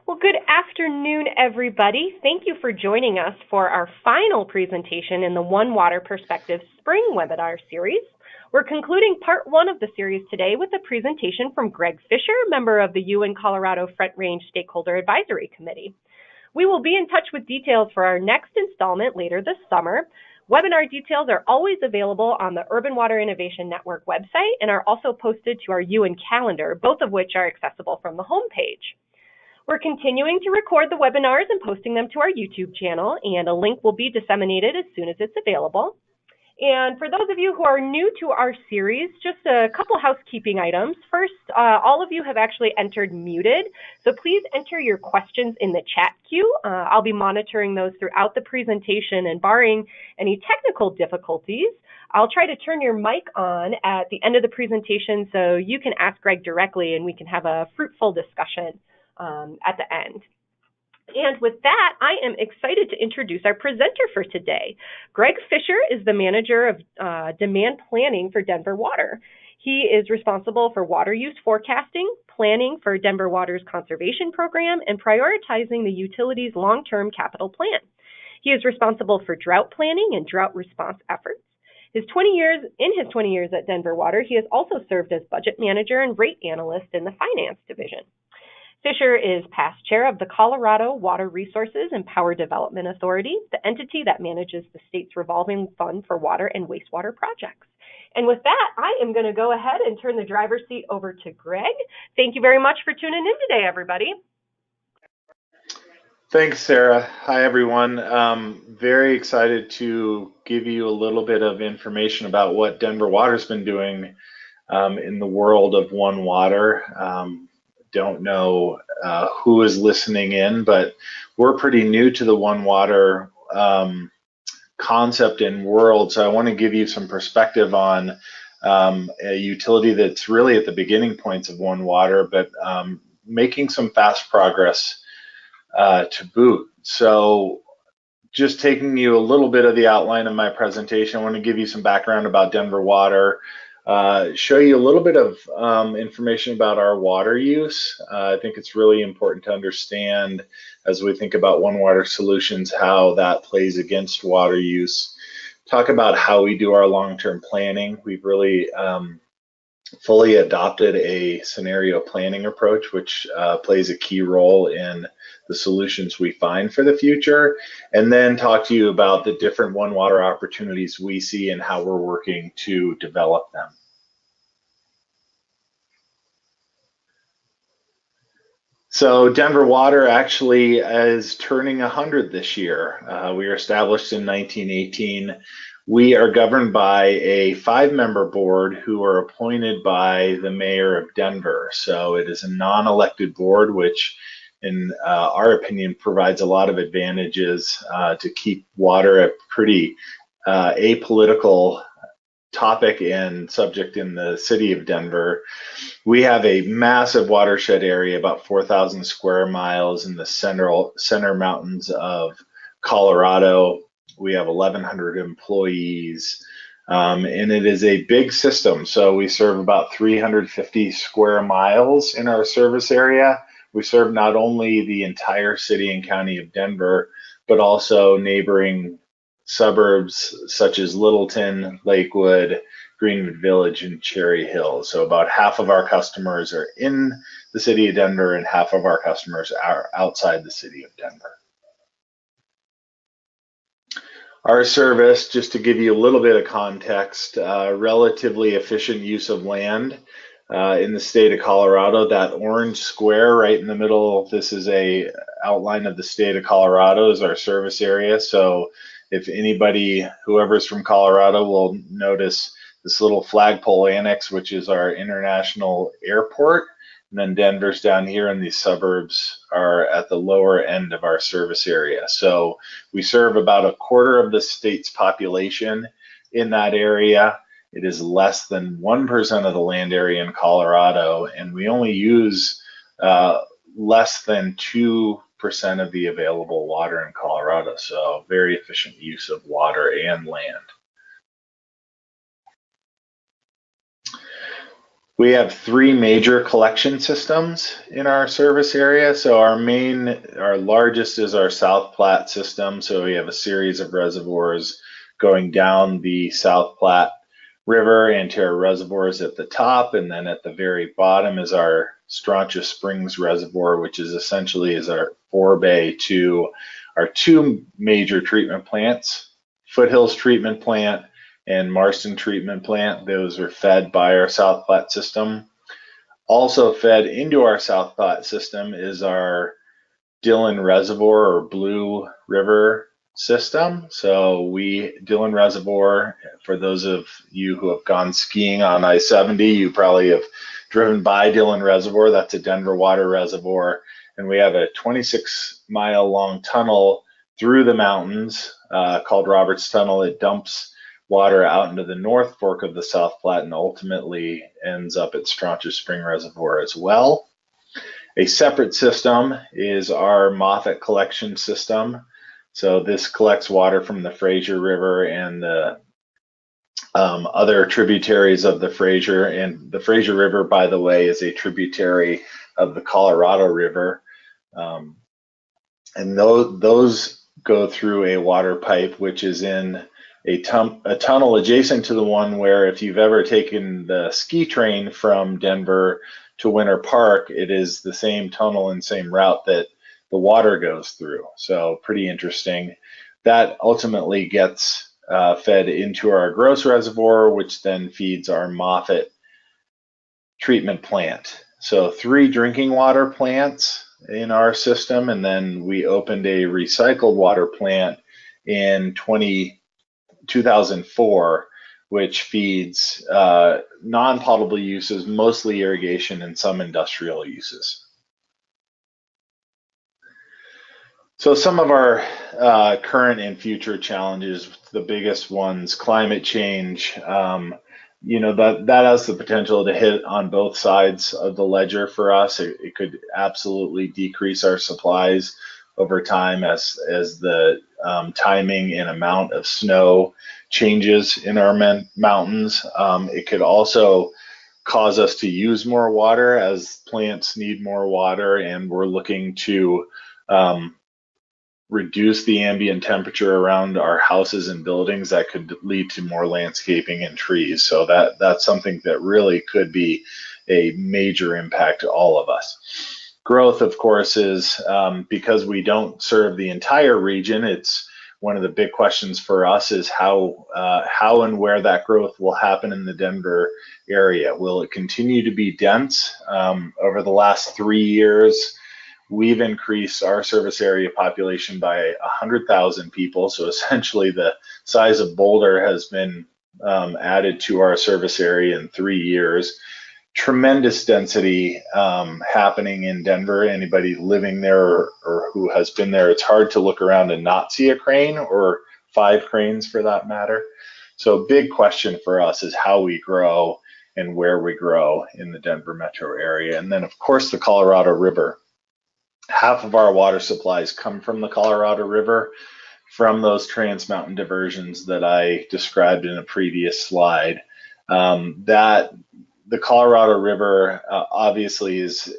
Well, good afternoon, everybody. Thank you for joining us for our final presentation in the One Water Perspective Spring webinar series. We're concluding part one of the series today with a presentation from Greg Fisher, member of the UN Colorado Front Range Stakeholder Advisory Committee. We will be in touch with details for our next installment later this summer. Webinar details are always available on the Urban Water Innovation Network website and are also posted to our UN calendar, both of which are accessible from the homepage. We're continuing to record the webinars and posting them to our YouTube channel, and a link will be disseminated as soon as it's available. And for those of you who are new to our series, just a couple housekeeping items. First, all of you have actually entered muted, so please enter your questions in the chat queue. I'll be monitoring those throughout the presentation, and barring any technical difficulties, I'll try to turn your mic on at the end of the presentation so you can ask Greg directly and we can have a fruitful discussion at the end. And with that, I am excited to introduce our presenter for today. Greg Fisher is the manager of demand planning for Denver Water. He is responsible for water use forecasting, planning for Denver Water's conservation program, and prioritizing the utility's long-term capital plan. He is responsible for drought planning and drought response efforts. In his 20 years at Denver Water, he has also served as budget manager and rate analyst in the finance division. Fisher is past chair of the Colorado Water Resources and Power Development Authority, the entity that manages the state's revolving fund for water and wastewater projects. And with that, I am going to go ahead and turn the driver's seat over to Greg. Thank you very much for tuning in today, everybody. Thanks, Sarah. Hi, everyone. Very excited to give you a little bit of information about what Denver Water's been doing in the world of One Water. Don't know who is listening in, but we're pretty new to the One Water concept and world. So I want to give you some perspective on a utility that's really at the beginning points of One Water, but making some fast progress to boot. So just taking you a little bit of the outline of my presentation, I want to give you some background about Denver Water, show you a little bit of information about our water use. I think it's really important to understand as we think about One Water Solutions how that plays against water use. Talk about how we do our long-term planning. We've really fully adopted a scenario planning approach, which plays a key role in the solutions we find for the future, and then talk to you about the different One Water opportunities we see and how we're working to develop them. So Denver Water actually is turning 100 this year. We were established in 1918. We are governed by a 5-member board who are appointed by the mayor of Denver. So it is a non-elected board, which in our opinion provides a lot of advantages to keep water a pretty apolitical topic and subject in the city of Denver. We have a massive watershed area, about 4,000 square miles in the center mountains of Colorado. We have 1,100 employees, and it is a big system. So we serve about 350 square miles in our service area. We serve not only the entire city and county of Denver, but also neighboring suburbs such as Littleton, Lakewood, Greenwood Village, and Cherry Hill. So about half of our customers are in the city of Denver and half of our customers are outside the city of Denver. Our service, just to give you a little bit of context, relatively efficient use of land in the state of Colorado. That orange square right in the middle, this is a outline of the state of Colorado, is our service area. So if anybody, whoever's from Colorado, will notice this little flagpole annex, which is our international airport. And then Denver's down here, and these suburbs are at the lower end of our service area. So we serve about a quarter of the state's population in that area. It is less than 1% of the land area in Colorado, and we only use less than 2% of the available water in Colorado. So very efficient use of water and land. We have three major collection systems in our service area. So our largest is our South Platte system. So we have a series of reservoirs going down the South Platte River into our reservoirs at the top, and then at the very bottom is our Strontia Springs Reservoir, which is essentially our forebay to our two major treatment plants, Foothills Treatment Plant and Marston Treatment Plant. Those are fed by our South Platte system. Also fed into our South Platte system is our Dillon Reservoir or Blue River system. So Dillon Reservoir, for those of you who have gone skiing on I-70, you probably have driven by Dillon Reservoir. That's a Denver water reservoir. And we have a 26-mile long tunnel through the mountains called Roberts Tunnel. It dumps water out into the North Fork of the South Platte and ultimately ends up at Strontia Spring Reservoir as well. A separate system is our Moffett collection system. So this collects water from the Fraser River and the other tributaries of the Fraser. And the Fraser River, by the way, is a tributary of the Colorado River. And those go through a water pipe, which is in a tunnel adjacent to the one where, if you've ever taken the ski train from Denver to Winter Park, it is the same tunnel and same route that the water goes through. So pretty interesting. That ultimately gets fed into our Gross Reservoir, which then feeds our Moffett treatment plant. So 3 drinking water plants in our system, and then we opened a recycled water plant in 2004, which feeds non-potable uses, mostly irrigation and some industrial uses. So some of our current and future challenges, the biggest ones, climate change, that has the potential to hit on both sides of the ledger for us. It could absolutely decrease our supplies over time as the timing and amount of snow changes in our mountains. It could also cause us to use more water as plants need more water, and we're looking to reduce the ambient temperature around our houses and buildings. That could lead to more landscaping and trees. So that's something that really could be a major impact to all of us. Growth, of course, is because we don't serve the entire region. It's one of the big questions for us is how and where that growth will happen in the Denver area. Will it continue to be dense? Over the last 3 years, we've increased our service area population by 100,000 people. So essentially the size of Boulder has been added to our service area in 3 years. Tremendous density happening in Denver. Anybody living there or who has been there, it's hard to look around and not see a crane, or 5 cranes for that matter. So big question for us is how we grow and where we grow in the Denver metro area. And then of course the Colorado River. Half of our water supplies come from the Colorado River, from those trans-mountain diversions that I described in a previous slide. The Colorado River obviously is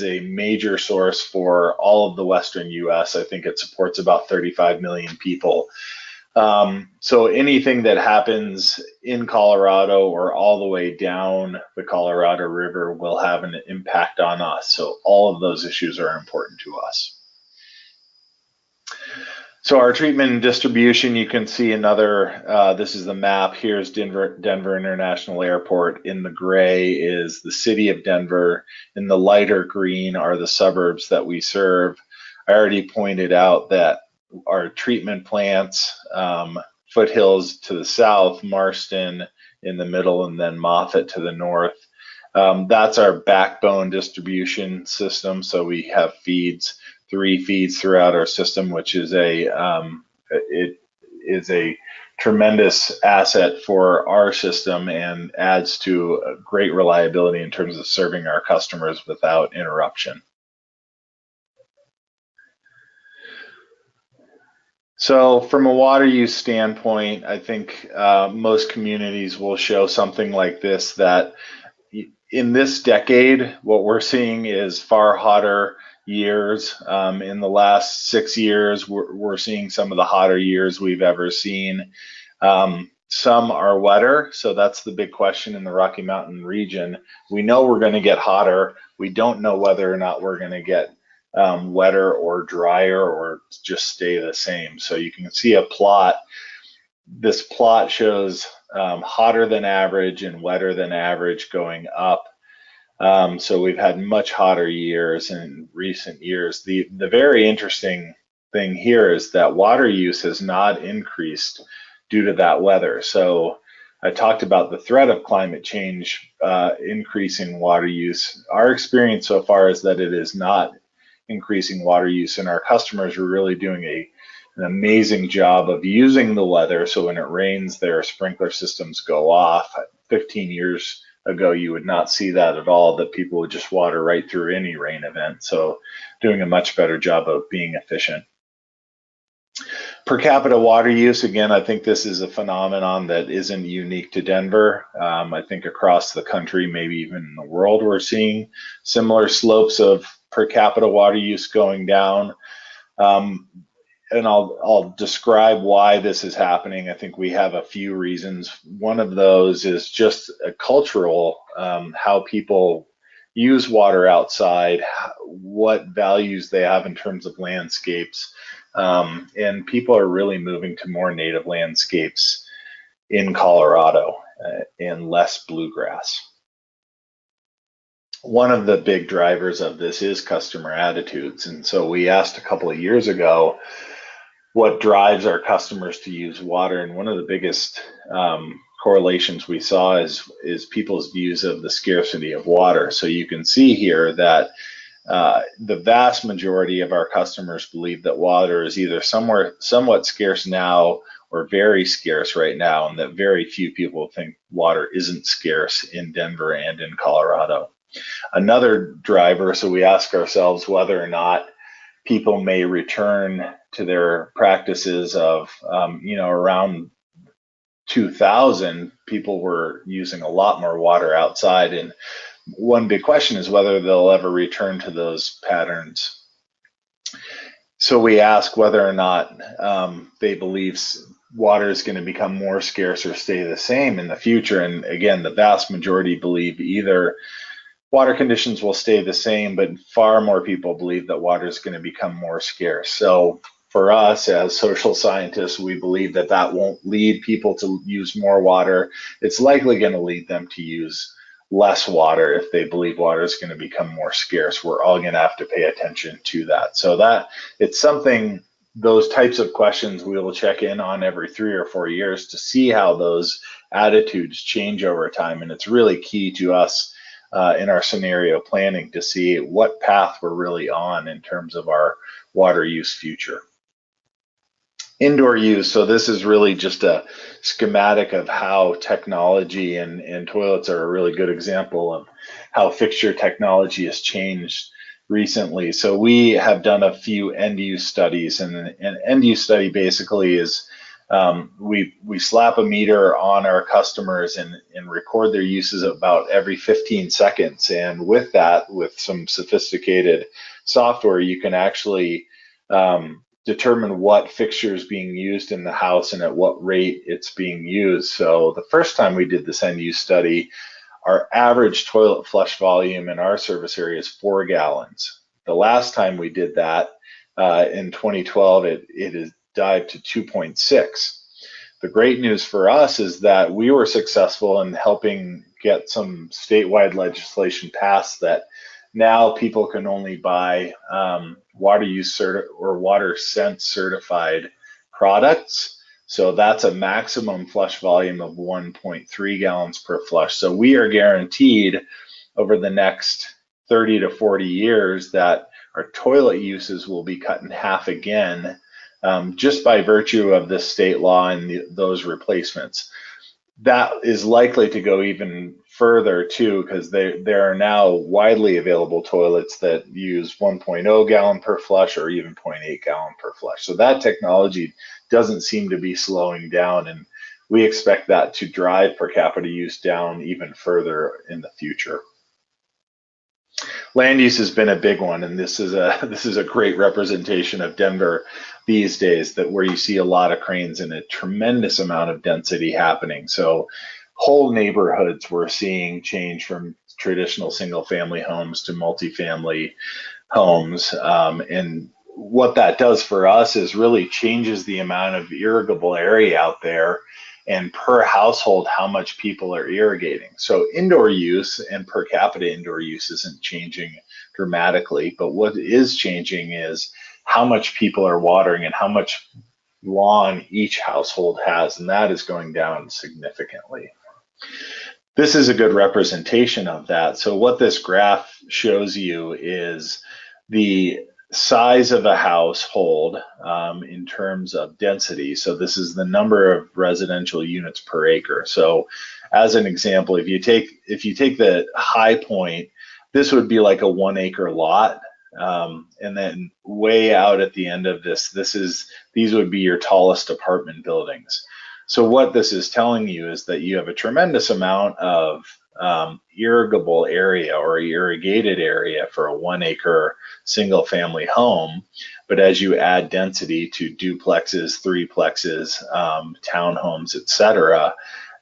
a major source for all of the Western U.S. I think it supports about 35 million people. So anything that happens in Colorado or all the way down the Colorado River will have an impact on us. So all of those issues are important to us. So our treatment and distribution, you can see another, this is the map. Here's Denver International Airport. In the gray is the city of Denver. In the lighter green are the suburbs that we serve. I already pointed out that our treatment plants, Foothills to the south, Marston in the middle, and then Moffett to the north. That's our backbone distribution system. So we have 3 feeds throughout our system, which is a tremendous asset for our system and adds to a great reliability in terms of serving our customers without interruption. So from a water use standpoint, I think most communities will show something like this, that in this decade, what we're seeing is far hotter years. In the last 6 years, we're seeing some of the hotter years we've ever seen. Some are wetter, so that's the big question in the Rocky Mountain region. We know we're going to get hotter. We don't know whether or not we're going to get wetter or drier or just stay the same. So you can see a plot. This plot shows hotter than average and wetter than average going up. So we've had much hotter years in recent years. The very interesting thing here is that water use has not increased due to that weather. So I talked about the threat of climate change increasing water use. Our experience so far is that it is not increasing water use, and our customers are really doing an amazing job of using the weather. So when it rains, their sprinkler systems go off. 15 years ago, you would not see that at all, that people would just water right through any rain event. So doing a much better job of being efficient. Per capita water use, again, I think this is a phenomenon that isn't unique to Denver. I think across the country, maybe even in the world, we're seeing similar slopes of per capita water use going down. And I'll describe why this is happening. I think we have a few reasons. One of those is just a cultural, how people use water outside, what values they have in terms of landscapes. And people are really moving to more native landscapes in Colorado and less bluegrass. One of the big drivers of this is customer attitudes. And so we asked a couple of years ago, what drives our customers to use water? And one of the biggest correlations we saw is people's views of the scarcity of water. So you can see here that the vast majority of our customers believe that water is either somewhat scarce now or very scarce right now, and that very few people think water isn't scarce in Denver and in Colorado. Another driver, so we ask ourselves whether or not people may return to their practices of, around 2000, people were using a lot more water outside. And one big question is whether they'll ever return to those patterns. So we ask whether or not they believe water is going to become more scarce or stay the same in the future. And again, the vast majority believe either water conditions will stay the same, but far more people believe that water is going to become more scarce. So for us as social scientists, we believe that that won't lead people to use more water. It's likely going to lead them to use less water if they believe water is going to become more scarce. We're all going to have to pay attention to that. So that it's something, those types of questions we will check in on every 3 or 4 years to see how those attitudes change over time. And it's really key to us in our scenario planning to see what path we're really on in terms of our water use future. Indoor use, so this is really just a schematic of how technology and toilets are a really good example of how fixture technology has changed recently. So we have done a few end-use studies, and an end-use study basically is we slap a meter on our customers and record their uses about every 15 seconds. And with that, with some sophisticated software, you can actually determine what fixture is being used in the house and at what rate it's being used. So the first time we did this end-use study, our average toilet flush volume in our service area is 4 gallons. The last time we did that in 2012, it is dived to 2.6. The great news for us is that we were successful in helping get some statewide legislation passed that now people can only buy water use or water sense certified products. So that's a maximum flush volume of 1.3 gallons per flush. So we are guaranteed over the next 30 to 40 years that our toilet uses will be cut in half again, just by virtue of this state law and those replacements. That is likely to go even further too, because there are now widely available toilets that use 1.0 gallon per flush or even 0.8 gallon per flush. So that technology doesn't seem to be slowing down, and we expect that to drive per capita use down even further in the future. Land use has been a big one, and this is a great representation of Denver these days, that where you see a lot of cranes and a tremendous amount of density happening. So whole neighborhoods we're seeing change from traditional single family homes to multifamily homes. And what that does for us is really changes the amount of irrigable area out there, and per household how much people are irrigating. So indoor use and per capita indoor use isn't changing dramatically, but what is changing is how much people are watering and how much lawn each household has, and that is going down significantly. This is a good representation of that. So what this graph shows you is the size of a household in terms of density. So this is the number of residential units per acre. So as an example, if you take the high point, this would be like a 1 acre lot. And then way out at the end of this, these would be your tallest apartment buildings. So what this is telling you is that you have a tremendous amount of irrigable area or irrigated area for a 1 acre single family home. But as you add density to duplexes, threeplexes, townhomes, etc.,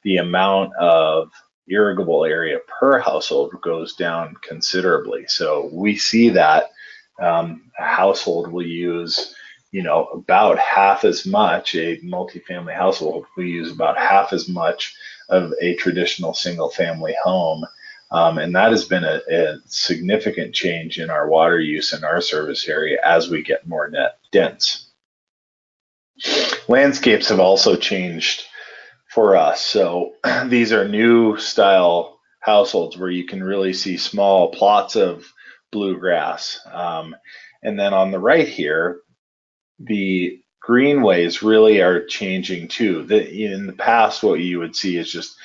the amount of irrigable area per household goes down considerably. So we see that a household will use, about half as much, a multifamily household will use about half as much of a traditional single family home. And that has been a significant change in our water use in our service area as we get more net dense. Landscapes have also changed for us. So these are new style households where you can really see small plots of bluegrass. And then on the right here, the greenways really are changing too. In the past, what you would see is just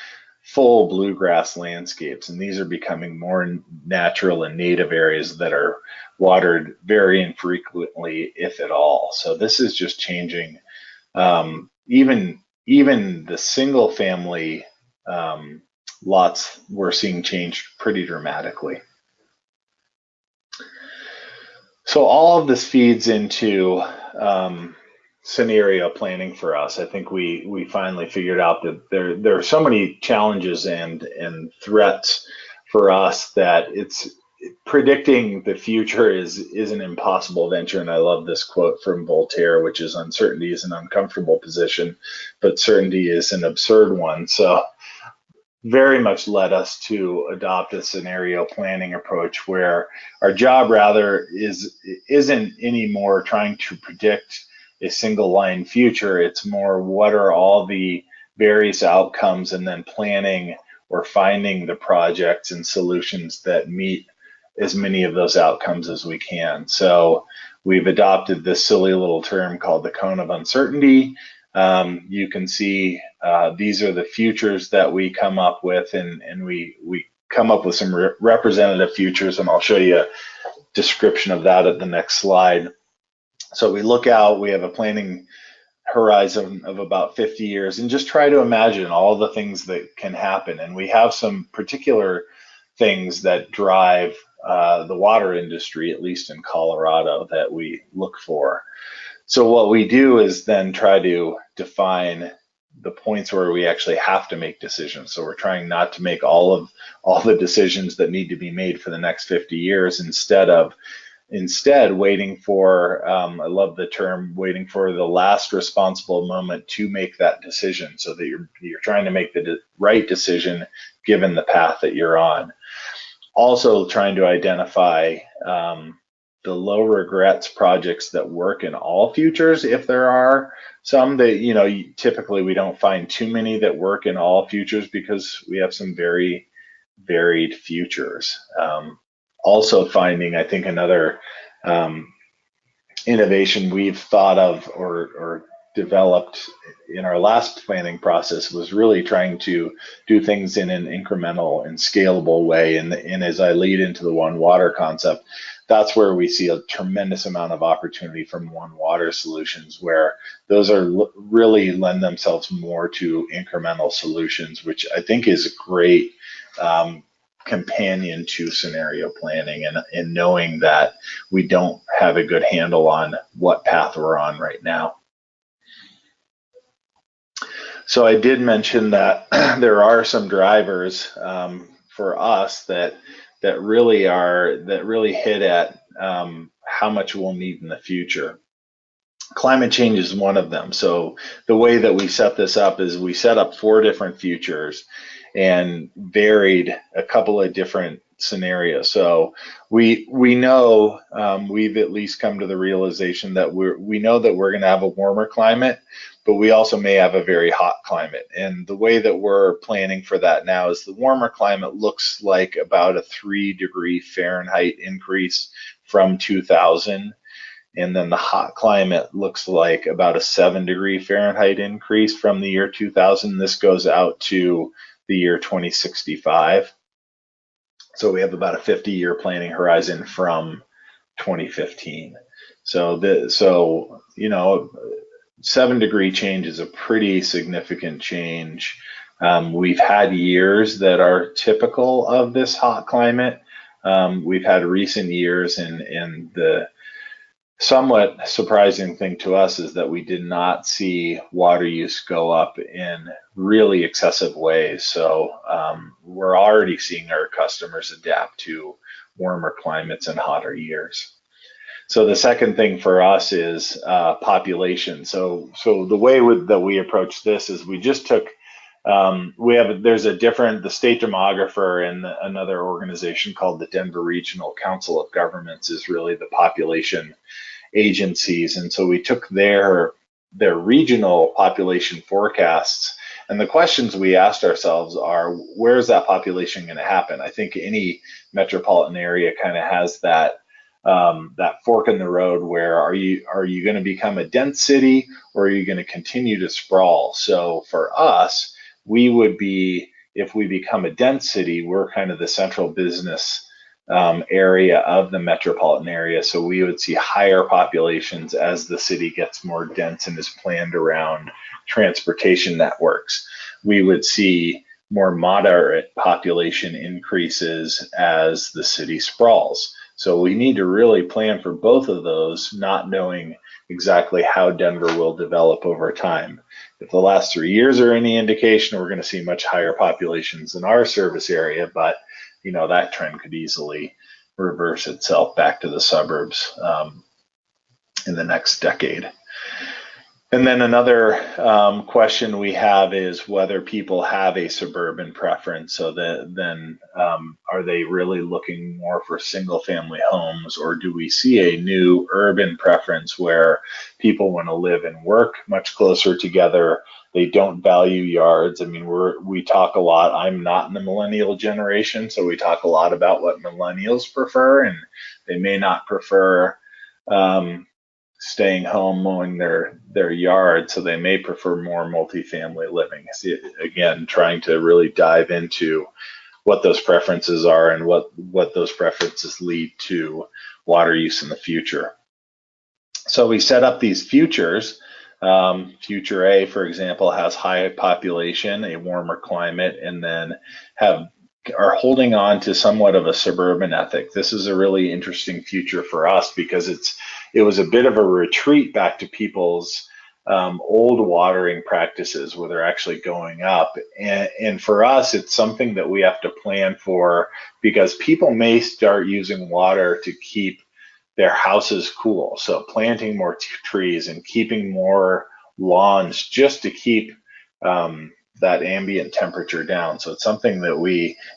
full bluegrass landscapes, and these are becoming more natural and native areas that are watered very infrequently, if at all. So this is just changing. Even the single family lots we're seeing change pretty dramatically. So all of this feeds into scenario planning for us. I think we finally figured out that there are so many challenges and threats for us that it's predicting the future is an impossible venture. And I love this quote from Voltaire, which is, uncertainty is an uncomfortable position, but certainty is an absurd one. So very much led us to adopt a scenario planning approach where our job rather isn't anymore trying to predict a single line future. It's more, what are all the various outcomes, and then planning or finding the projects and solutions that meet as many of those outcomes as we can. So we've adopted this silly little term called the cone of uncertainty. You can see these are the futures that we come up with, and we come up with some representative futures, and I'll show you a description of that at the next slide. So we look out, we have a planning horizon of about 50 years, and just try to imagine all the things that can happen. And we have some particular things that drive the water industry, at least in Colorado, that we look for. So what we do is then try to define the points where we actually have to make decisions. So we're trying not to make all the decisions that need to be made for the next 50 years, instead waiting for, I love the term, waiting for the last responsible moment to make that decision, so that you're trying to make the right decision given the path that you're on. Also trying to identify the low regrets projects that work in all futures. If there are some that, typically we don't find too many that work in all futures because we have some very varied futures. Also finding, I think, another innovation we've thought of or developed in our last planning process was really trying to do things in an incremental and scalable way. And as I lead into the One Water concept, that's where we see a tremendous amount of opportunity from One Water solutions, where those are really lend themselves more to incremental solutions, which I think is great companion to scenario planning and knowing that we don't have a good handle on what path we're on right now. So I did mention that there are some drivers for us that really hit at how much we'll need in the future. Climate change is one of them. So the way that we set this up is we set up 4 different futures and varied a couple of different scenarios. So we know we've at least come to the realization that we know that we're going to have a warmer climate, but we also may have a very hot climate. And the way that we're planning for that now is the warmer climate looks like about a 3-degree Fahrenheit increase from 2000. And then the hot climate looks like about a 7-degree Fahrenheit increase from the year 2000. This goes out to the year 2065. So we have about a 50-year planning horizon from 2015. So 7-degree change is a pretty significant change. We've had years that are typical of this hot climate. We've had recent years, and the somewhat surprising thing to us is that we did not see water use go up in really excessive ways. So we're already seeing our customers adapt to warmer climates and hotter years. So the second thing for us is population. So the way that we approach this is we just took the state demographer and another organization called the Denver Regional Council of Governments is really the population agencies, and so we took their regional population forecasts, and the questions we asked ourselves are, where is that population going to happen? I think any metropolitan area kind of has that fork in the road where are you going to become a dense city, or are you going to continue to sprawl? So for us, if we become a dense city, we're kind of the central business area of the metropolitan area. So we would see higher populations as the city gets more dense and is planned around transportation networks. We would see more moderate population increases as the city sprawls. So we need to really plan for both of those, not knowing exactly how Denver will develop over time. If the last 3 years are any indication, we're going to see much higher populations in our service area, but that trend could easily reverse itself back to the suburbs in the next decade. And then another question we have is whether people have a suburban preference. So then are they really looking more for single family homes, or do we see a new urban preference where people want to live and work much closer together? They don't value yards. I mean, we talk a lot. I'm not in the millennial generation, so we talk a lot about what millennials prefer, and they may not prefer staying home mowing their yard, so they may prefer more multifamily living. Again, trying to really dive into what those preferences are and what those preferences lead to water use in the future. So we set up these futures. Future A, for example, has high population, a warmer climate, and then are holding on to somewhat of a suburban ethic. This is a really interesting future for us because it was a bit of a retreat back to people's old watering practices where they're actually going up. And for us, it's something that we have to plan for because people may start using water to keep their houses cool. So planting more trees and keeping more lawns just to keep that ambient temperature down. So it's something that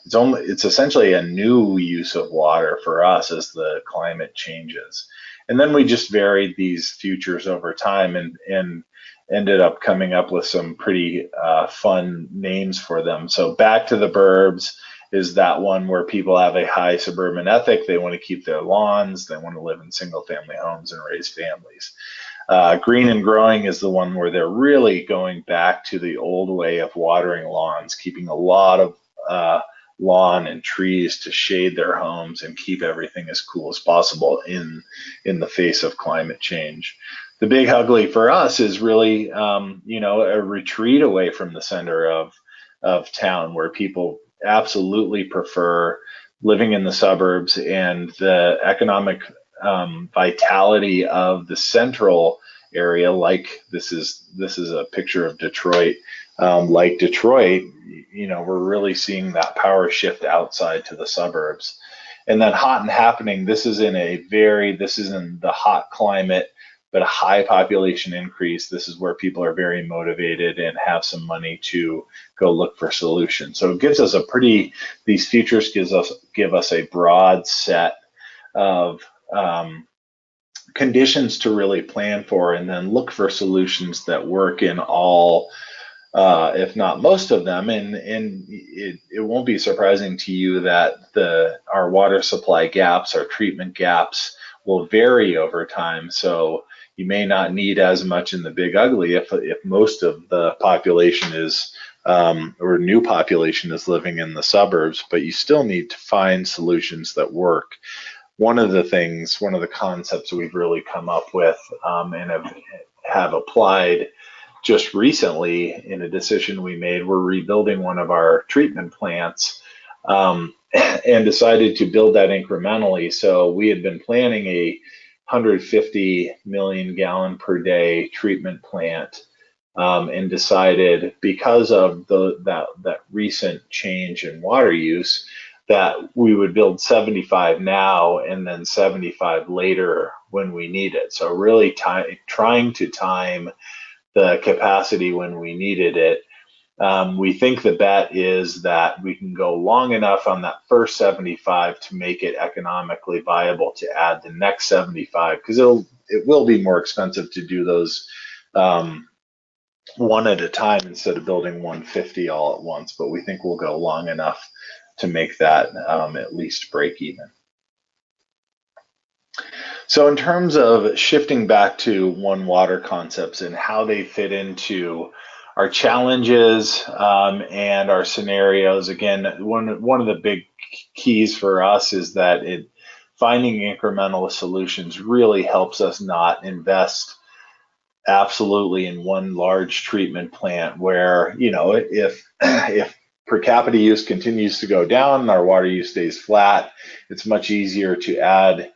it's essentially a new use of water for us as the climate changes. And then we just varied these futures over time and ended up coming up with some pretty fun names for them. So back to the burbs is that one where people have a high suburban ethic. They want to keep their lawns. They want to live in single family homes and raise families. Green and growing is the one where they're really going back to the old way of watering lawns, keeping a lot of lawn and trees to shade their homes and keep everything as cool as possible in the face of climate change. The big ugly for us is really a retreat away from the center of town where people absolutely prefer living in the suburbs, and the economic vitality of the central area, like this is a picture of Detroit. Like Detroit, we're really seeing that power shift outside to the suburbs. And then hot and happening, this is in the hot climate, but a high population increase. This is where people are very motivated and have some money to go look for solutions. So it gives us these features give us a broad set of conditions to really plan for, and then look for solutions that work in all, if not most of them. And it won't be surprising to you that our water supply gaps, our treatment gaps, will vary over time. So you may not need as much in the Big Ugly if most of the population is or new population is living in the suburbs, but you still need to find solutions that work. One of the concepts we've really come up with and have applied just recently in a decision we made. We're rebuilding one of our treatment plants and decided to build that incrementally. So we had been planning a 150 million gallon per day treatment plant, and decided, because of that recent change in water use, that we would build 75 now and then 75 later when we need it. So really trying to time the capacity when we needed it. We think the bet is that we can go long enough on that first 75 to make it economically viable to add the next 75, because it will be more expensive to do those one at a time instead of building 150 all at once. But we think we'll go long enough to make that at least break even. So in terms of shifting back to One Water concepts and how they fit into our challenges and our scenarios, again, one of the big keys for us is that finding incremental solutions really helps us not invest absolutely in one large treatment plant where, if per capita use continues to go down and our water use stays flat, it's much easier to add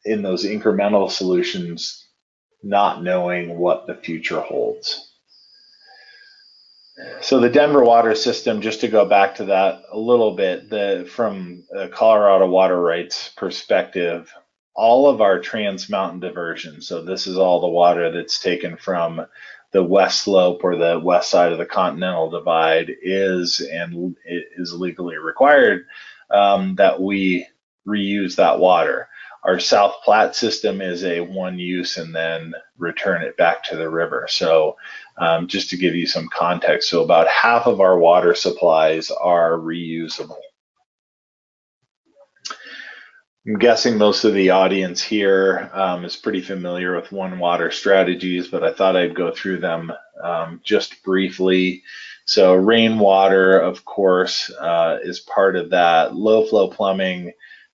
in those incremental solutions, not knowing what the future holds. So the Denver water system, just to go back to that a little bit, from a Colorado water rights perspective, all of our Trans Mountain diversion, so this is all the water that's taken from the west slope or the west side of the Continental Divide, is legally required that we reuse that water. Our South Platte system is a one use and then return it back to the river. So just to give you some context, so about half of our water supplies are reusable. I'm guessing most of the audience here is pretty familiar with One Water strategies, but I thought I'd go through them just briefly. So rainwater, of course, is part of that. Low flow plumbing,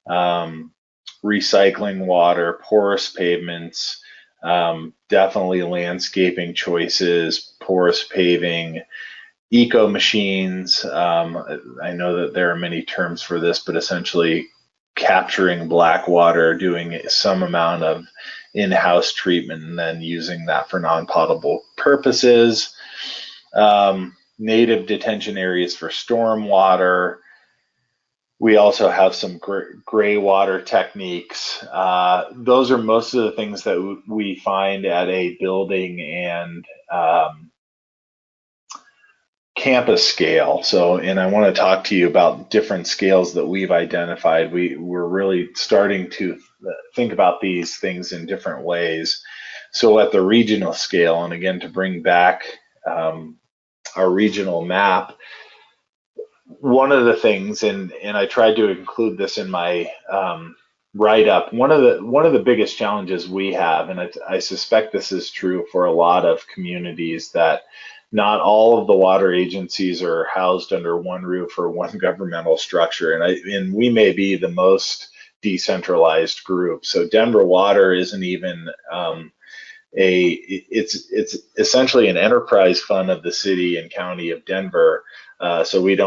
recycling water, porous pavements, definitely landscaping choices, porous paving, eco machines. I know that there are many terms for this, but essentially capturing black water, doing some amount of in-house treatment, and then using that for non-potable purposes. Native detention areas for storm water. We also have some gray water techniques. Those are most of the things that we find at a building and campus scale. And I want to talk to you about different scales that we've identified. We're really starting to think about these things in different ways. So at the regional scale, and again, to bring back our regional map, one of the things, and I tried to include this in my write-up, one of the biggest challenges we have, and I suspect this is true for a lot of communities, that not all of the water agencies are housed under one roof or one governmental structure, and we may be the most decentralized group. So Denver Water isn't even it's essentially an enterprise fund of the city and county of Denver, So we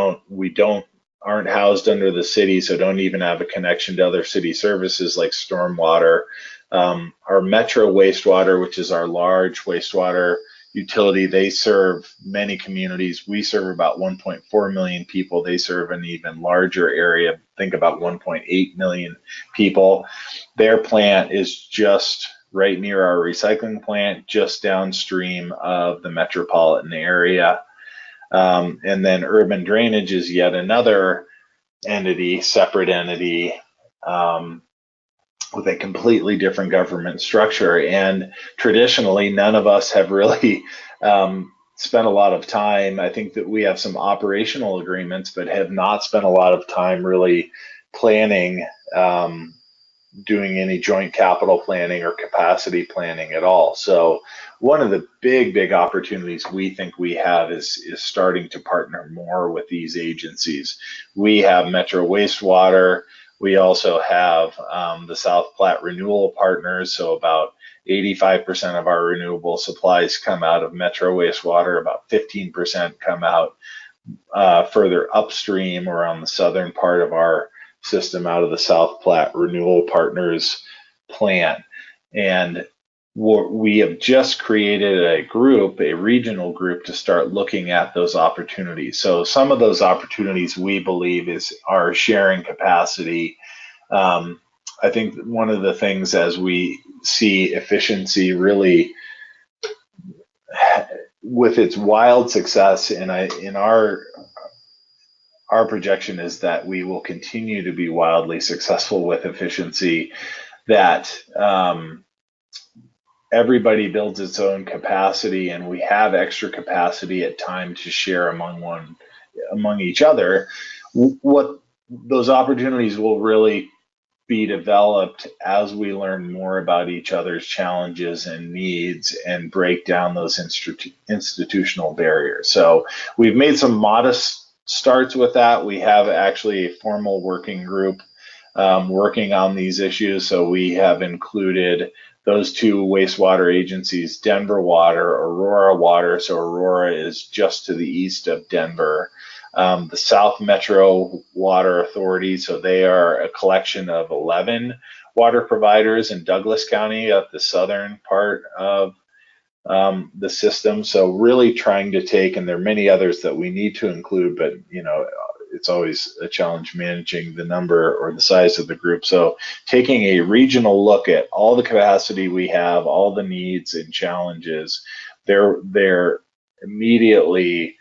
aren't housed under the city, so don't even have a connection to other city services like stormwater. Our Metro wastewater, which is our large wastewater utility, they serve many communities. We serve about 1.4 million people. They serve an even larger area. Think about 1.8 million people. Their plant is just right near our recycling plant, just downstream of the metropolitan area. And then urban drainage is yet another entity, separate entity, with a completely different government structure. And traditionally, none of us have really spent a lot of time. I think that we have some operational agreements, but have not spent a lot of time really planning, doing any joint capital planning or capacity planning at all. So one of the big opportunities we think we have is starting to partner more with these agencies. We have Metro Wastewater. We also have the South Platte Renewal Partners. So about 85% of our renewable supplies come out of Metro Wastewater. About 15% come out further upstream or on the southern part of our system out of the South Platte Renewal Partners plant. And we have just created a group, a regional group, to start looking at those opportunities. So some of those opportunities we believe are sharing capacity. I think one of the things as we see efficiency really with its wild success, and in our projection is that we will continue to be wildly successful with efficiency, that everybody builds its own capacity, and we have extra capacity at times to share among each other. What those opportunities will really be developed as we learn more about each other's challenges and needs and break down those institutional barriers. So we've made some modest starts with that. We have actually a formal working group working on these issues. So we have included those two wastewater agencies, Denver Water, Aurora Water. So Aurora is just to the east of Denver. The South Metro Water Authority, so they are a collection of 11 water providers in Douglas County at the southern part of the system. So really trying to take, and there are many others that we need to include, but it's always a challenge managing the number or the size of the group. So taking a regional look at all the capacity we have, all the needs and challenges, they're immediately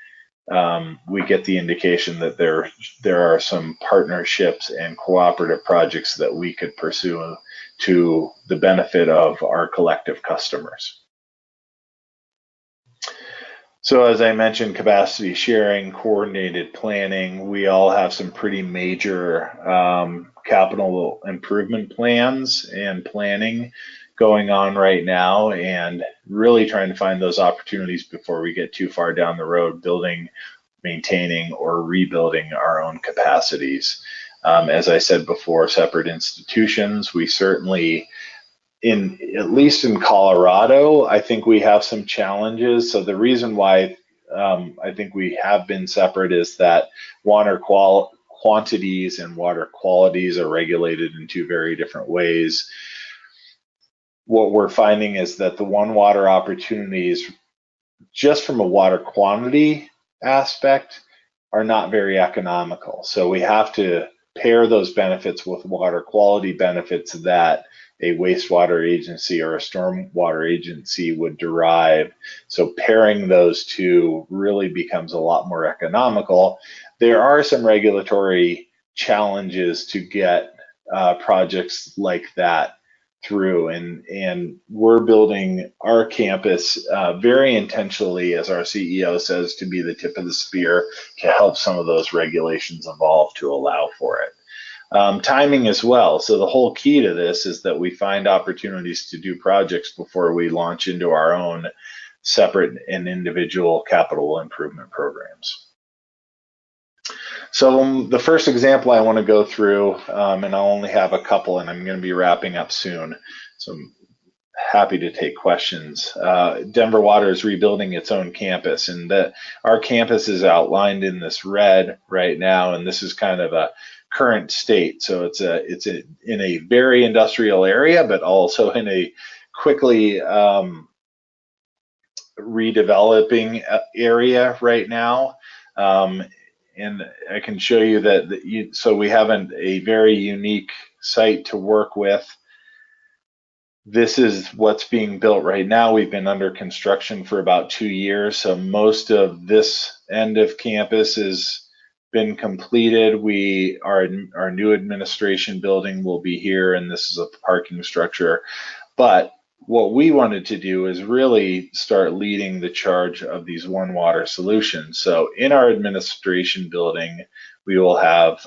we get the indication that there are some partnerships and cooperative projects that we could pursue to the benefit of our collective customers. So as I mentioned, capacity sharing, coordinated planning, we all have some pretty major capital improvement plans and planning going on right now, and really trying to find those opportunities before we get too far down the road, building, maintaining, or rebuilding our own capacities. As I said before, separate institutions, we certainly, at least in Colorado, I think we have some challenges. So the reason why I think we have been separate is that water quantities and water qualities are regulated in two very different ways. What we're finding is that the one water opportunities, just from a water quantity aspect, are not very economical. So we have to pair those benefits with water quality benefits that a wastewater agency or a stormwater agency would derive. So pairing those two really becomes a lot more economical. There are some regulatory challenges to get projects like that through, and we're building our campus very intentionally, as our CEO says, to be the tip of the spear to help some of those regulations evolve to allow for it. Timing as well. So the whole key to this is that we find opportunities to do projects before we launch into our own separate and individual capital improvement programs. So the first example I want to go through, and I'll only have a couple, and I'm going to be wrapping up soon. So happy to take questions. Denver Water is rebuilding its own campus, and our campus is outlined in this red right now, and this is kind of a current state. So it's in a very industrial area, but also in a quickly redeveloping area right now. And I can show you that, so we have a very unique site to work with. This is what's being built right now. We've been under construction for about 2 years, so most of this end of campus has been completed. Our new administration building will be here, and this is a parking structure. But what we wanted to do is really start leading the charge of these one water solutions. So in our administration building, we will have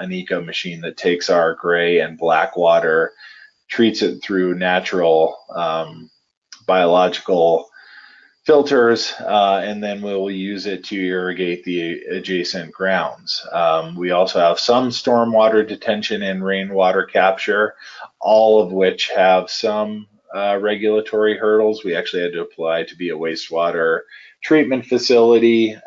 an eco machine that takes our gray and black water, treats it through natural biological filters, and then we'll use it to irrigate the adjacent grounds. We also have some stormwater detention and rainwater capture, all of which have some regulatory hurdles. We actually had to apply to be a wastewater treatment facility.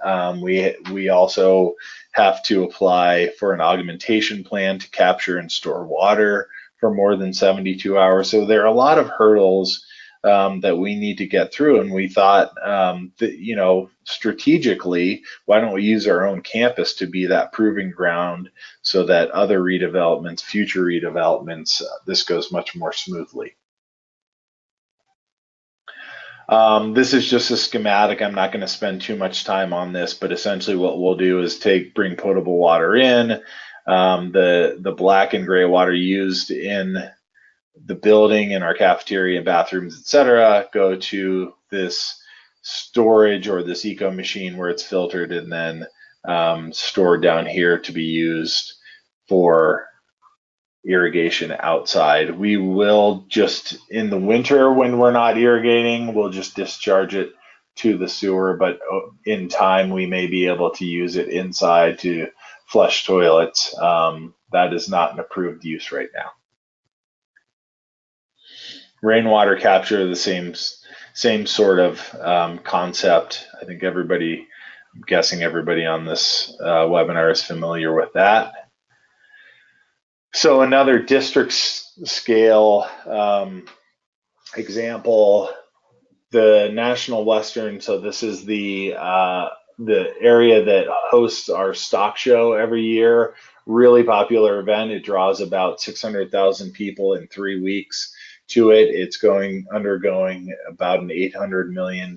We also have to apply for an augmentation plan to capture and store water for more than 72 hours. So there are a lot of hurdles that we need to get through, and we thought that, strategically, why don't we use our own campus to be that proving ground so that other redevelopments, future redevelopments, this goes much more smoothly. This is just a schematic. I'm not going to spend too much time on this, but essentially what we'll do is bring potable water in. The black and gray water used in the building, in our cafeteria and bathrooms, etc., go to this storage or this eco machine where it's filtered and then stored down here to be used for irrigation outside. We will just, in the winter when we're not irrigating, we'll just discharge it to the sewer, but in time we may be able to use it inside to flush toilets. That is not an approved use right now. Rainwater capture, the same sort of concept. I think I'm guessing everybody on this webinar is familiar with that. So another district scale example, the National Western. So this is the area that hosts our stock show every year. Really popular event. It draws about 600,000 people in 3 weeks to it. It's undergoing about an $800 million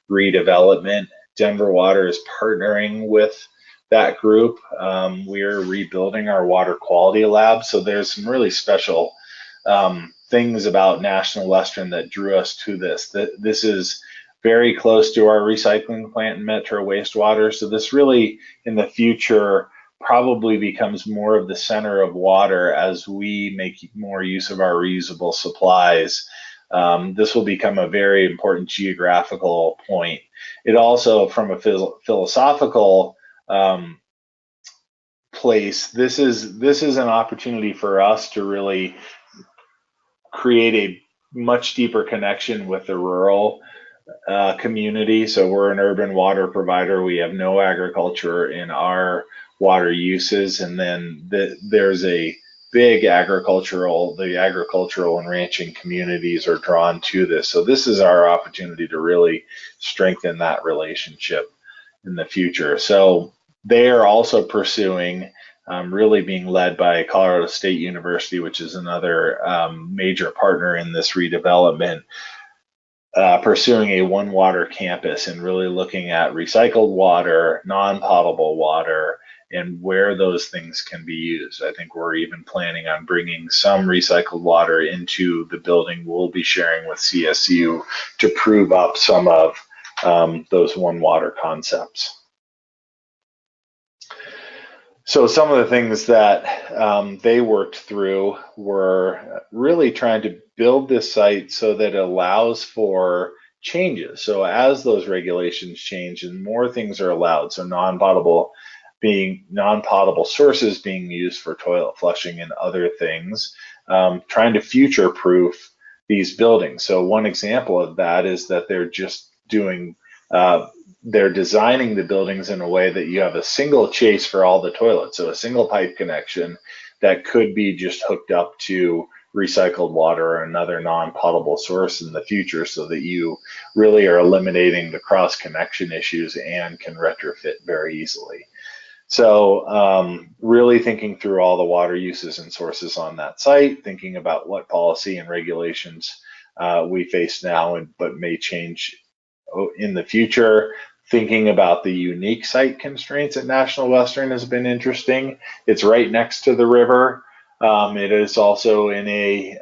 redevelopment. Denver Water is partnering with that group. We're rebuilding our water quality lab. So there's some really special things about National Western that drew us to this. This is very close to our recycling plant and Metro wastewater. So this really, in the future, probably becomes more of the center of water as we make more use of our reusable supplies. This will become a very important geographical point. It also, from a philosophical place, this is an opportunity for us to really create a much deeper connection with the rural community. So we're an urban water provider. We have no agriculture in our water uses, and then there's a big the agricultural and ranching communities are drawn to this. So this is our opportunity to really strengthen that relationship in the future. So they are also pursuing, really being led by Colorado State University, which is another major partner in this redevelopment, pursuing a one water campus and really looking at recycled water, non-potable water, and where those things can be used. I think we're even planning on bringing some recycled water into the building we'll be sharing with CSU to prove up some of those one water concepts. So some of the things that they worked through were really trying to build this site so that it allows for changes. So as those regulations change and more things are allowed, so non-potable sources being used for toilet flushing and other things, trying to future-proof these buildings. So one example of that is that they're just doing, they're designing the buildings in a way that you have a single chase for all the toilets. So a single pipe connection that could be just hooked up to recycled water or another non-potable source in the future, so that you really are eliminating the cross connection issues and can retrofit very easily. So really thinking through all the water uses and sources on that site, thinking about what policy and regulations we face now, but may change in the future. Thinking about the unique site constraints at National Western has been interesting. It's right next to the river. It is also in a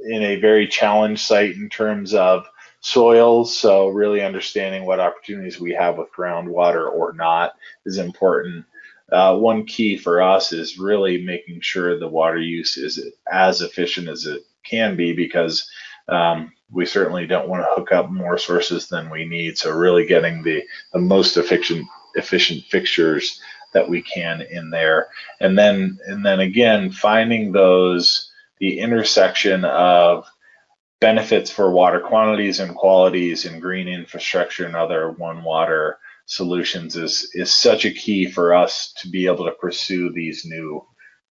very challenged site in terms of soils. So really understanding what opportunities we have with groundwater or not is important. One key for us is really making sure the water use is as efficient as it can be, because we certainly don't want to hook up more sources than we need. So really getting the most efficient fixtures that we can in there. And then again, finding the intersection of benefits for water quantities and qualities and green infrastructure and other one water solutions is such a key for us to be able to pursue these new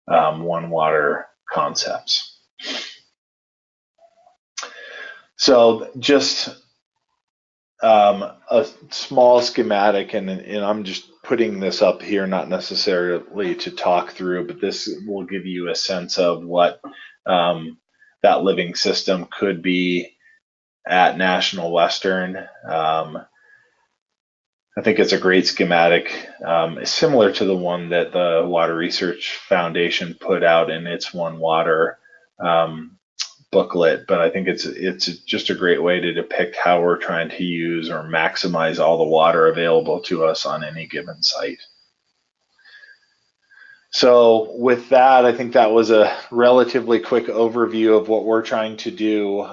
one water concepts. So just a small schematic, and I'm just putting this up here, not necessarily to talk through, but this will give you a sense of what that living system could be at National Western. I think it's a great schematic, similar to the one that the Water Research Foundation put out in its One Water booklet, but I think it's just a great way to depict how we're trying to use or maximize all the water available to us on any given site. So with that, I think that was a relatively quick overview of what we're trying to do.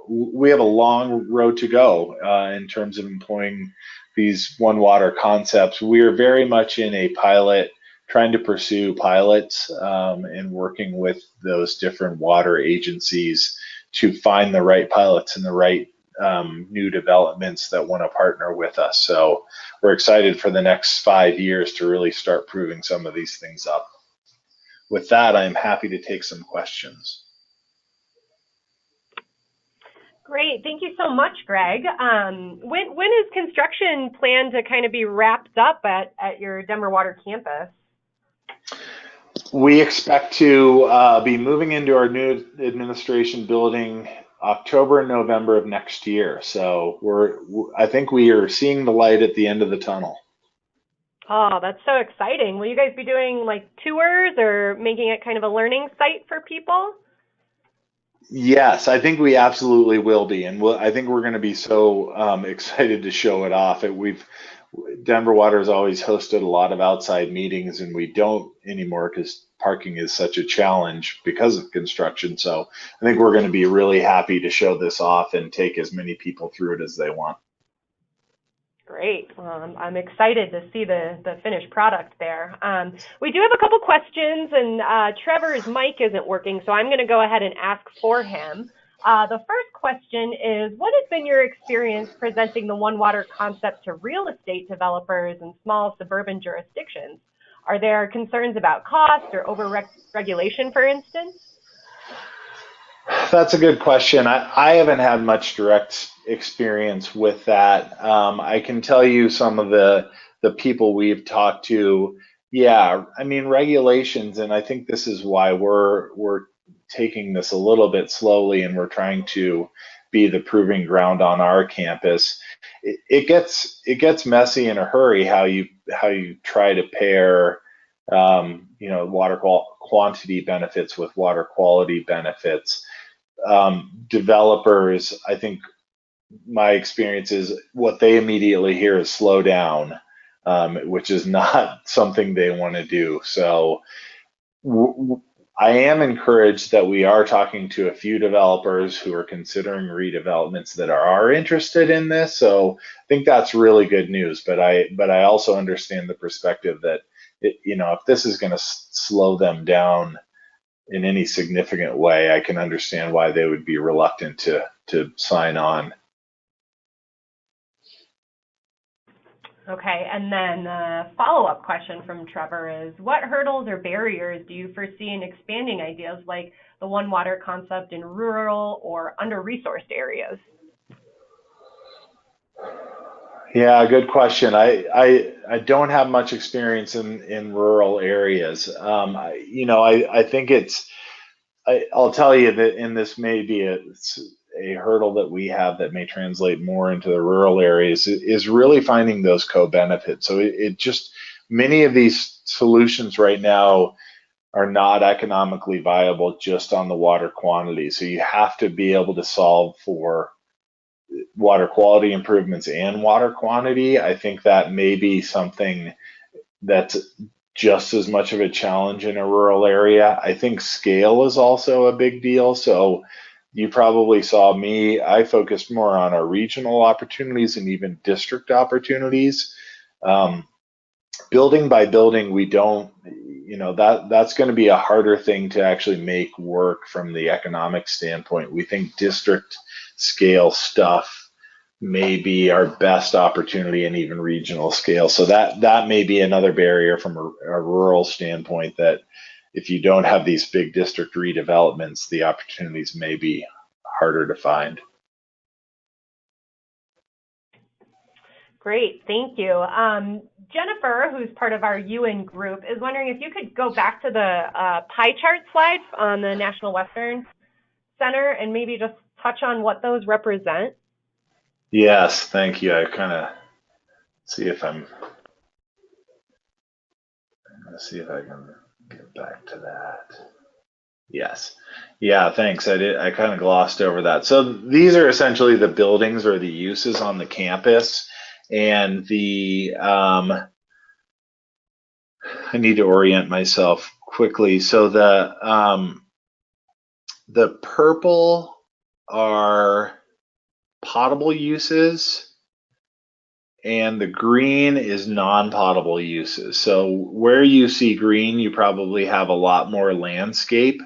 We have a long road to go in terms of employing these one water concepts. We are very much in a pilot, trying to pursue pilots and working with those different water agencies to find the right pilots and the right new developments that want to partner with us. So we're excited for the next 5 years to really start proving some of these things up. With that, I'm happy to take some questions. Great. Thank you so much, Greg. When is construction planned to kind of be wrapped up at your Denver Water campus? We expect to be moving into our new administration building October and November of next year. So I think we are seeing the light at the end of the tunnel. Oh, that's so exciting. Will you guys be doing like tours or making it kind of a learning site for people? Yes, I think we absolutely will be, and I think we're going to be so excited to show it off. Denver Water has always hosted a lot of outside meetings, and we don't anymore because parking is such a challenge because of construction. So I think we're going to be really happy to show this off and take as many people through it as they want. Great. I'm excited to see the finished product there. We do have a couple questions, and Trevor's mic isn't working, so I'm going to go ahead and ask for him. The first question is, what has been your experience presenting the One Water concept to real estate developers in small suburban jurisdictions? Are there concerns about cost or over-regulation, for instance? That's a good question. I haven't had much direct experience with that. I can tell you some of the people we've talked to. Yeah, I mean regulations, and I think this is why we're taking this a little bit slowly, and we're trying to be the proving ground on our campus. It gets messy in a hurry how you try to pair water quantity benefits with water quality benefits. Developers, I think my experience is what they immediately hear is slow down, which is not something they want to do. So I am encouraged that we are talking to a few developers who are considering redevelopments that are interested in this. So I think that's really good news. But I also understand the perspective that if this is going to slow them down in any significant way, I can understand why they would be reluctant to sign on. Okay, and then the follow-up question from Trevor is, what hurdles or barriers do you foresee in expanding ideas like the One Water concept in rural or under-resourced areas? Yeah, good question. I don't have much experience in rural areas. I think I'll tell you that, and this may be a hurdle that we have that may translate more into the rural areas, is really finding those co-benefits. So it just, many of these solutions right now are not economically viable just on the water quantity. So you have to be able to solve for water quality improvements and water quantity. I think that may be something that's just as much of a challenge in a rural area. I think scale is also a big deal. So you probably saw me, I focused more on our regional opportunities and even district opportunities. Building by building, we don't, that's going to be a harder thing to actually make work from the economic standpoint. We think district scale stuff may be our best opportunity, and even regional scale. So that may be another barrier from a rural standpoint, that if you don't have these big district redevelopments, the opportunities may be harder to find. Great, thank you. Jennifer, who's part of our UN group, is wondering if you could go back to the pie chart slide on the National Western Center and maybe just touch on what those represent. Yes, thank you. I kind of see if I'm going to see if I can get back to that. Yes. Yeah, thanks. I kind of glossed over that. So these are essentially the buildings or the uses on the campus, and I need to orient myself quickly. So the purple are potable uses, and the green is non-potable uses. So where you see green, you probably have a lot more landscape,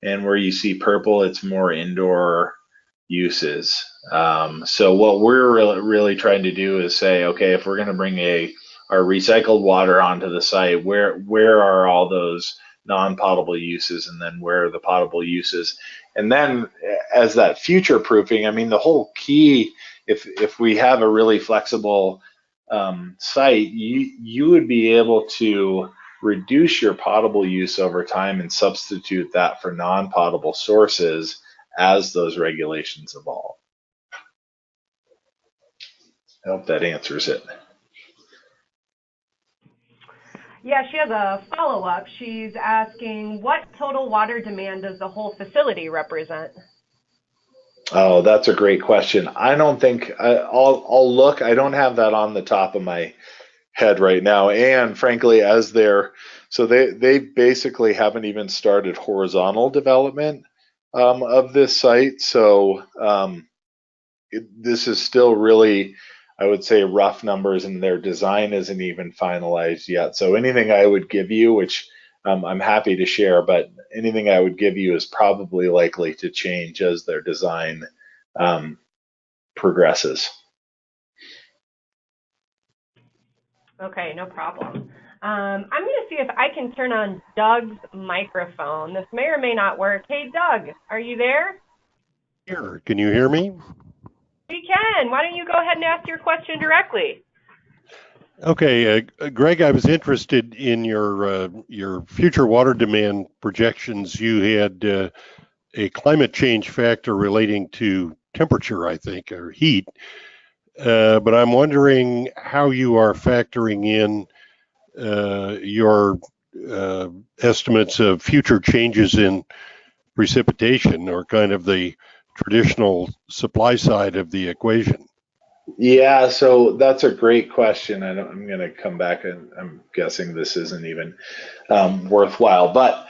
and where you see purple, it's more indoor uses. So what we're really trying to do is say, okay, if we're going to bring our recycled water onto the site, where are all those non-potable uses, and then where are the potable uses? And then as that future proofing, I mean, the whole key, if we have a really flexible site, you would be able to reduce your potable use over time and substitute that for non-potable sources as those regulations evolve. I hope that answers it. Yeah, she has a follow-up. She's asking, what total water demand does the whole facility represent? Oh, that's a great question. I don't think I'll look. I don't have that on the top of my head right now. And frankly, they basically haven't even started horizontal development of this site. So this is still really, I would say, rough numbers, and their design isn't even finalized yet. So anything I would give you, which I'm happy to share, but anything I would give you is probably likely to change as their design progresses. Okay, no problem. I'm going to see if I can turn on Doug's microphone. This may or may not work. Hey, Doug, are you there? Here, can you hear me? We can. Why don't you go ahead and ask your question directly? Okay, Greg, I was interested in your future water demand projections. You had a climate change factor relating to temperature, I think, or heat. But I'm wondering how you are factoring in your estimates of future changes in precipitation, or kind of the traditional supply side of the equation. Yeah, so that's a great question. I'm going to come back, and I'm guessing this isn't even worthwhile, but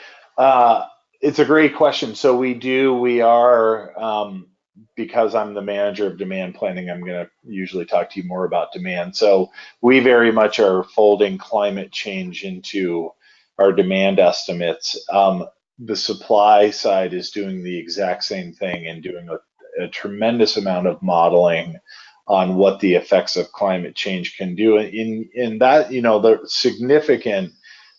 it's a great question. So we are, because I'm the manager of demand planning, I'm going to usually talk to you more about demand. So we very much are folding climate change into our demand estimates. the supply side is doing the exact same thing and doing a tremendous amount of modeling on what the effects of climate change can do. In that, the significant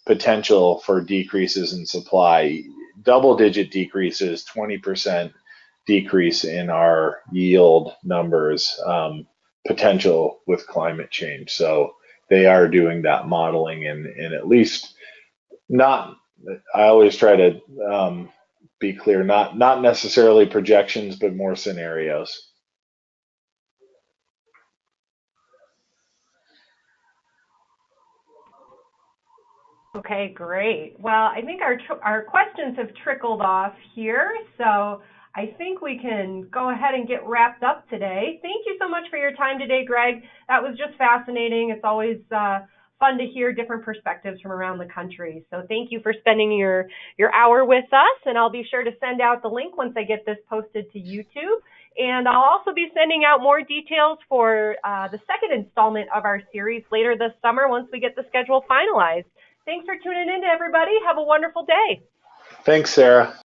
potential for decreases in supply, double-digit decreases, 20% decrease in our yield numbers, potential with climate change. So they are doing that modeling, and at least not. I always try to be clear, not necessarily projections, but more scenarios. Okay, great. Well, I think our questions have trickled off here, so I think we can go ahead and get wrapped up today. Thank you so much for your time today, Greg. That was just fascinating. It's always fun to hear different perspectives from around the country. So thank you for spending your hour with us, and I'll be sure to send out the link once I get this posted to YouTube. And I'll also be sending out more details for the second installment of our series later this summer once we get the schedule finalized. Thanks for tuning in, everybody. Have a wonderful day. Thanks, Sarah.